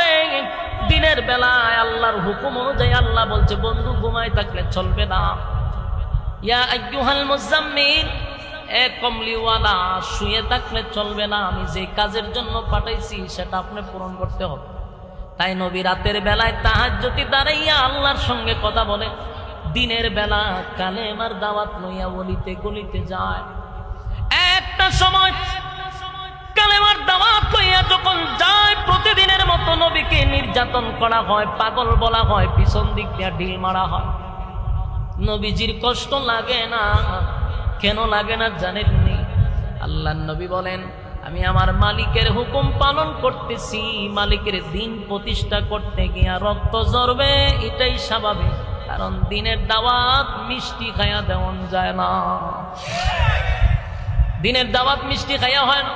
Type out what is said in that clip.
করে দিনের বেলায় আল্লাহর হুকুম অনুযায়ী আল্লাহ বলছে বন্ধু ঘুমায় থাকলে চলবে না। ইয়া আইয়ুহাল মুজাম্মিল, এ কমলিওয়ালা, শুয়ে থাকলে চলবে না, আমি যে কাজের জন্য পাঠাইছি সেটা আপনি পূরণ করতে হবে। তাই নবী রাতের বেলায় তাহাজ্জুদে দাঁড়াইয়া আল্লাহর সঙ্গে কথা বলে, দিনের বেলা কালেমার দাওয়াত লইয়া অলিতে গলিতে যায়। একটা সময় কালেমার দাওয়াত লইয়া যখন যায়, প্রতিদিনের মতো নবীকে নির্যাতন করা হয়, পাগল বলা হয়, পিছন দিক দিয়ে ঢিল মারা হয়। নবীজির কষ্ট লাগে না। কেন লাগে না জানেননি? আল্লাহর নবী বলেন, আমি আমার মালিকের হুকুম পালন করতেছি, মালিকের দিন প্রতিষ্ঠা করতে গিয়া রক্ত ঝরবে, এটাই স্বাভাবিক। কারণ দিনের দাওয়াত মিষ্টি খাইয়া দেওয়া যায় না, দিনের দাওয়াত মিষ্টি খাইয়া হয় না।